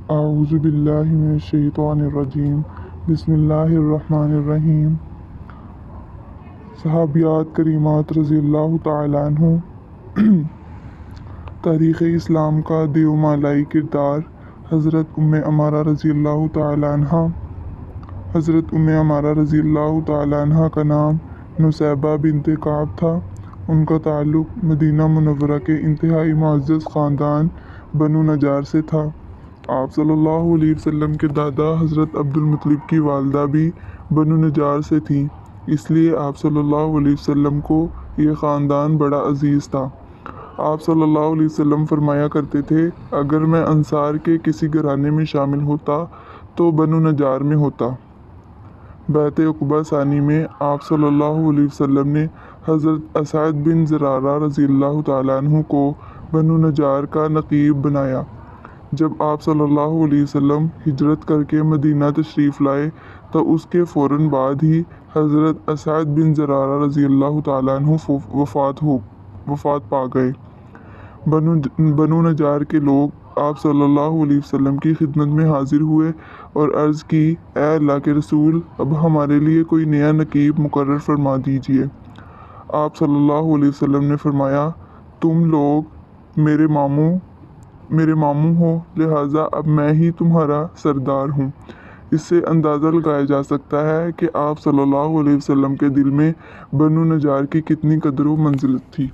اعوذ باللہ من الشیطان الرجیم بسم اللہ الرحمن الرحیم۔ صحابیات کریمات رضی اللہ تعالیٰ عنہ۔ تاریخ اسلام کا دیومالائی کردار۔ حضرت ام عمارہ رضی اللہ تعالیٰ عنہ۔ حضرت ام عمارہ رضی اللہ تعالیٰ عنہ کا نام نصیبہ بنت کعب تھا۔ ان کا تعلق مدینہ منورہ کے انتہائی معزز خاندان بنو نجار سے تھا۔ آپ صلی اللہ علیہ وسلم کے دادا حضرت عبدالمطلب کی والدہ بھی بنو نجار سے تھیں، اس لیے آپ صلی اللہ علیہ وسلم کو یہ خاندان بڑا عزیز تھا۔ آپ صلی اللہ علیہ وسلم فرمایا کرتے تھے، اگر میں انصار کے کسی گھرانے میں شامل ہوتا تو بنو نجار میں ہوتا۔ بیعت عقبہ ثانی میں آپ صلی اللہ علیہ وسلم نے حضرت اسعد بن زرارہ رضی اللہ تعالیٰ عنہ کو بنو نجار کا نقیب بنایا۔ جب آپ صلی اللہ علیہ وسلم ہجرت کر کے مدینہ تشریف لائے تو اس کے فوراً بعد ہی حضرت اسعد بن زرارہ رضی اللہ تعالیٰ عنہ وفات پا گئے۔ بنو نجار کے لوگ آپ صلی اللہ علیہ وسلم کی خدمت میں حاضر ہوئے اور عرض کی، اے اللہ کے رسول، اب ہمارے لیے کوئی نیا نقیب مقرر فرما دیجیے۔ آپ صلی اللہ علیہ وسلم نے فرمایا، تم لوگ میرے ماموں ہو، لہٰذا اب میں ہی تمہارا سردار ہوں۔ اس سے اندازہ لگایا جا سکتا ہے کہ آپ صلی اللہ علیہ وسلم کے دل میں بنو نجار کی کتنی قدر و منزلت تھی۔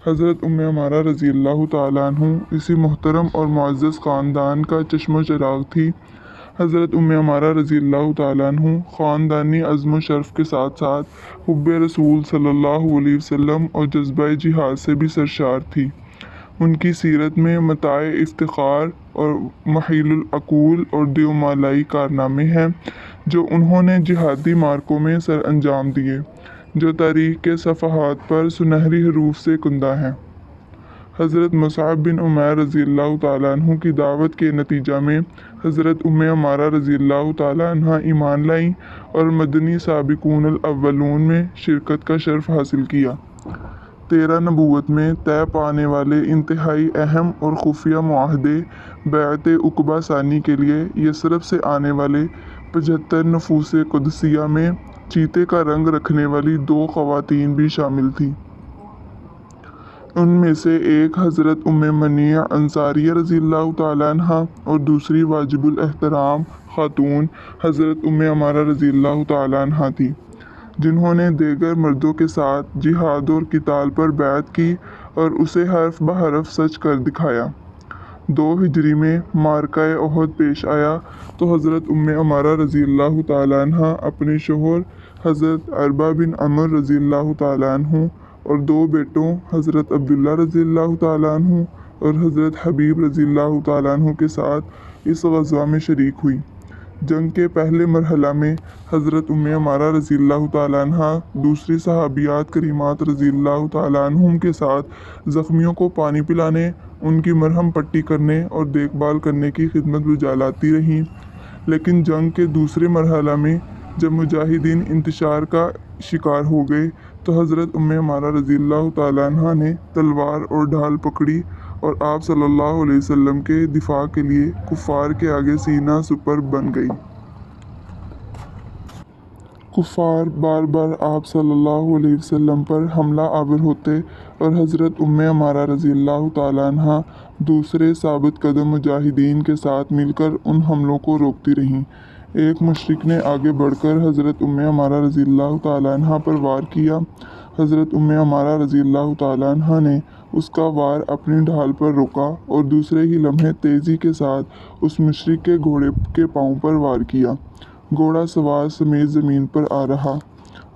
حضرت ام عمارہ رضی اللہ تعالیٰ عنہ اسی محترم اور معزز خاندان کا چشم و چراغ تھی۔ حضرت ام عمارہ رضی اللہ تعالیٰ عنہ خاندانی عزم و شرف کے ساتھ ساتھ حب رسول صلی اللہ علیہ وسلم اور جذبہ جہاد سے بھی سرشار تھی۔ ان کی سیرت میں متاع افتخار اور محیل العقول اور دیومالائی کارنامے ہیں جو انہوں نے جہادی معرکوں میں سر انجام دیے، جو تاریخ کے صفحات پر سنہری حروف سے کندہ ہیں۔ حضرت مصعب بن عمیر رضی اللہ تعالیٰ عنہ کی دعوت کے نتیجہ میں حضرت ام عمارہ رضی اللہ تعالیٰ عنہ ایمان لائیں اور مدنی سابقون الاولون میں شرکت کا شرف حاصل کیا۔ 13 نبوت میں طے پانے والے انتہائی اہم اور خفیہ معاہدے بیعت عقبہ ثانی کے لیے یثرب سے آنے والے 75 نفوس قدسیہ میں چیتے کا رنگ رکھنے والی 2 خواتین بھی شامل تھیں۔ ان میں سے ایک حضرت ام منیع انصاریہ رضی اللہ تعالیٰ عنہ اور دوسری واجب الاحترام خاتون حضرت ام عمارہ رضی اللہ تعالیٰ عنہ تھی، جنہوں نے دیگر مردوں کے ساتھ جہاد اور قتال پر بیعت کی اور اسے حرف بحرف سچ کر دکھایا۔ 2 ہجری میں معرکہ احد پیش آیا تو حضرت ام عمارہ رضی اللہ تعالیٰ عنہ اپنے شوہر حضرت عربہ بن عمر رضی اللہ تعالیٰ عنہ اور 2 بیٹوں حضرت عبداللہ رضی اللہ تعالیٰ عنہ اور حضرت حبیب رضی اللہ تعالیٰ عنہ کے ساتھ اس غزوہ میں شریک ہوئی۔ جنگ کے پہلے مرحلہ میں حضرت ام عمارہ رضی اللہ تعالیٰ عنہ دوسری صحابیات کریمات رضی اللہ تعالیٰ عنہم کے ساتھ زخمیوں کو پانی پلانے، ان کی مرہم پٹی کرنے اور دیکھ بھال کرنے کی خدمت بجا لاتی رہیں، لیکن جنگ کے دوسرے مرحلہ میں جب مجاہدین انتشار کا شکار ہو گئے تو حضرت ام عمارہ رضی اللہ تعالیٰ عنہ نے تلوار اور ڈھال پکڑی اور آپ صلی اللہ علیہ وسلم کے دفاع کے لیے کفار کے آگے سینہ سپر بن گئی۔ کفار بار بار آپ صلی اللہ علیہ وسلم پر حملہ آور ہوتے اور حضرت ام عمارہ رضی اللہ تعالیٰ عنہ دوسرے ثابت قدم مجاہدین کے ساتھ مل کر ان حملوں کو روکتی رہیں۔ ایک مشرک نے آگے بڑھ کر حضرت ام عمارہ رضی اللہ تعالیٰ عنہ پر وار کیا۔ حضرت ام عمارہ رضی اللہ تعالیٰ عنہ نے اس کا وار اپنی ڈھال پر روکا اور دوسرے ہی لمحے تیزی کے ساتھ اس مشرک کے گھوڑے کے پاؤں پر وار کیا۔ گھوڑا سوار سمیت زمین پر آ رہا۔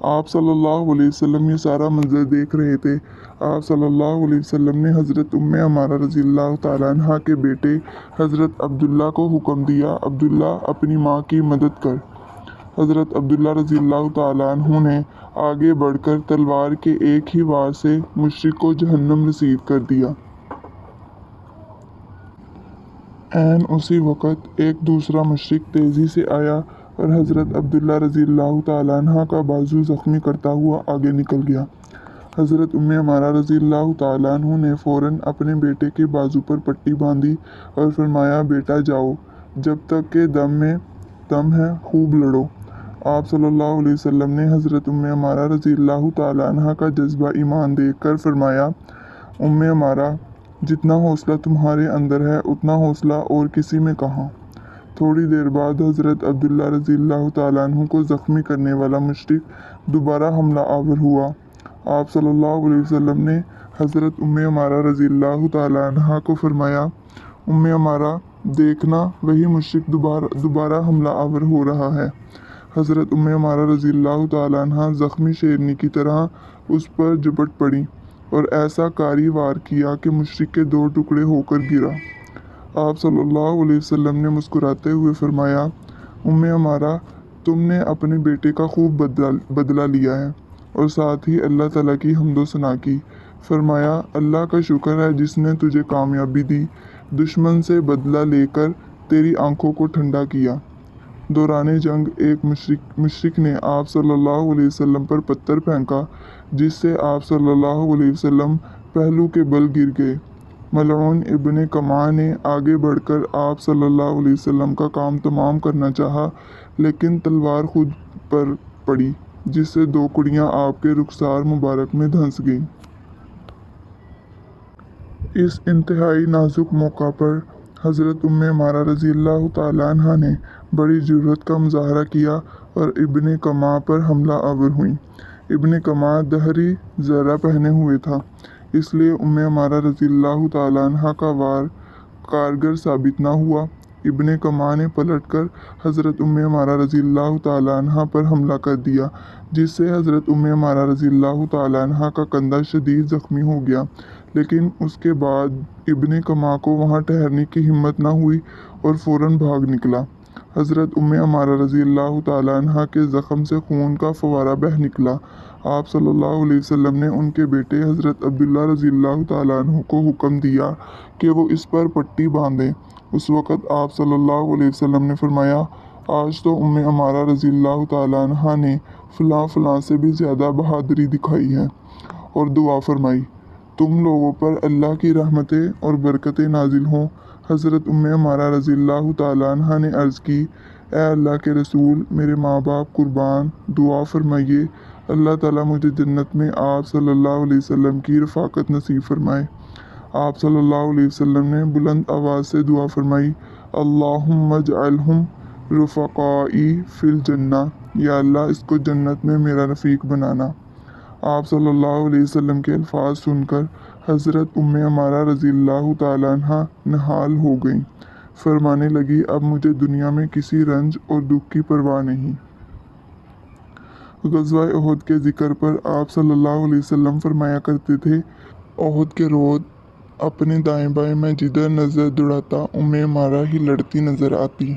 آپ صلی اللہ علیہ وسلم یہ سارا منظر دیکھ رہے تھے۔ آپ صلی اللہ علیہ وسلم نے حضرت ام عمارہ رضی اللہ تعالیٰ عنہ کے بیٹے حضرت عبداللہ کو حکم دیا، عبداللہ اپنی ماں کی مدد کر۔ حضرت عبداللہ رضی اللہ تعالیٰ عنہ نے آگے بڑھ کر تلوار کے ایک ہی وار سے مشرک کو جہنم رسید کر دیا۔ عین اسی وقت ایک دوسرا مشرک تیزی سے آیا اور حضرت عبداللہ رضی اللہ تعالیٰ عنہ کا بازو زخمی کرتا ہوا آگے نکل گیا۔ حضرت عمارہ رضی اللہ تعالیٰ عنہ نے فوراً اپنے بیٹے کے بازو پر پٹی باندھی اور فرمایا بیٹا جاؤ، جب تک کہ دم ہے خوب لڑو۔ آپ صلی اللہ علیہ وسلم نے حضرت عمارہ رضی اللہ تعالیٰ عنہ کا جذبہ ایمان دیکھ کر فرمایا عمارہ، جتنا حوصلہ تمہارے اندر ہے اتنا حوصلہ اور کسی میں کہاں۔ تھوڑی دیر بعد حضرت عبداللہ رضی اللہ تعالیٰ عنہ کو زخمی کرنے والا مشرک دوبارہ حملہ آور ہوا۔ آپ صلی اللہ علیہ وسلم نے حضرت عمارہ رضی اللہ تعالیٰ عنہ کو فرمایا عمارہ، دیکھنا وہی مشرک دوبارہ حملہ آور ہو رہا ہے۔ حضرت عمارہ رضی اللہ تعالیٰ عنہ زخمی شیرنی کی طرح اس پر جھپٹ پڑی اور ایسا کاری وار کیا کہ مشرک کے 2 ٹکڑے ہو کر گرا۔ آپ صلی اللہ علیہ وسلم نے مسکراتے ہوئے فرمایا عمارہ، تم نے اپنے بیٹے کا خوب بدلہ لیا ہے، اور ساتھ ہی اللہ تعالیٰ کی حمد و ثنا کی۔ فرمایا اللہ کا شکر ہے جس نے تجھے کامیابی دی، دشمن سے بدلہ لے کر تیری آنکھوں کو ٹھنڈا کیا۔ دوران جنگ ایک مشرک نے آپ صلی اللہ علیہ وسلم پر پتھر پھینکا، جس سے آپ صلی اللہ علیہ وسلم پہلو کے بل گر گئے۔ ملعون ابن کماع نے آگے بڑھ کر آپ صلی اللہ علیہ وسلم کا کام تمام کرنا چاہا، لیکن تلوار خود پر پڑی، جس سے 2 کڑیاں آپ کے رخسار مبارک میں دھنس گئیں۔ اس انتہائی نازک موقع پر حضرت عمارہ رضی اللہ تعالیٰ عنہ نے بڑی جرأت کا مظاہرہ کیا اور ابن کماع پر حملہ آور ہوئیں۔ ابن کماع دھڑی زرہ پہنے ہوئے تھا، اس لیے عمارہ رضی اللہ تعالیٰ عنہ کا وار کارگر ثابت نہ ہوا۔ ابن کماع نے پلٹ کر حضرت عمارہ رضی اللہ تعالیٰ عنہ پر حملہ کر دیا، جس سے حضرت عمارہ رضی اللہ تعالیٰ عنہ کا کندھا شدید زخمی ہو گیا، لیکن اس کے بعد ابن کماع کو وہاں ٹھہرنے کی ہمت نہ ہوئی اور فوراً بھاگ نکلا۔ حضرت عمارہ رضی اللہ تعالیٰ عنہ کے زخم سے خون کا فوارہ بہہ نکلا۔ آپ صلی اللہ علیہ وسلم نے ان کے بیٹے حضرت عبداللہ رضی اللہ تعالیٰ عنہ کو حکم دیا کہ وہ اس پر پٹی باندھیں۔ اس وقت آپ صلی اللہ علیہ وسلم نے فرمایا آج تو عمارہ رضی اللہ تعالیٰ عنہ نے فلاں سے بھی زیادہ بہادری دکھائی ہے، اور دعا فرمائی تم لوگوں پر اللہ کی رحمتیں اور برکتیں نازل ہوں۔ حضرت عمارہ رضی اللہ تعالیٰ عنہ نے عرض کی اے اللہ کے رسول، میرے ماں باپ قربان، دعا فرمائیے اللہ تعالیٰ مجھے جنت میں آپ صلی اللہ علیہ وسلم کی رفاقت نصیب فرمائے۔ آپ صلی اللہ علیہ وسلم نے بلند آواز سے دعا فرمائی اللہم اجعلہم رفقائی فی الجنہ، یا اللہ اس کو جنت میں میرا رفیق بنانا۔ آپ صلی اللہ علیہ وسلم کے الفاظ سن کر حضرت عمارہ رضی اللہ تعالیٰ عنہ نہال ہو گئیں، فرمانے لگی اب مجھے دنیا میں کسی رنج اور دکھ کی پرواہ نہیں۔ غزوہ احد کے ذکر پر آپ صلی اللہ علیہ وسلم فرمایا کرتے تھے احد کے روز اپنے دائیں بائیں میں جدھر نظر دوڑاتا عمارہ ہی لڑتی نظر آتی۔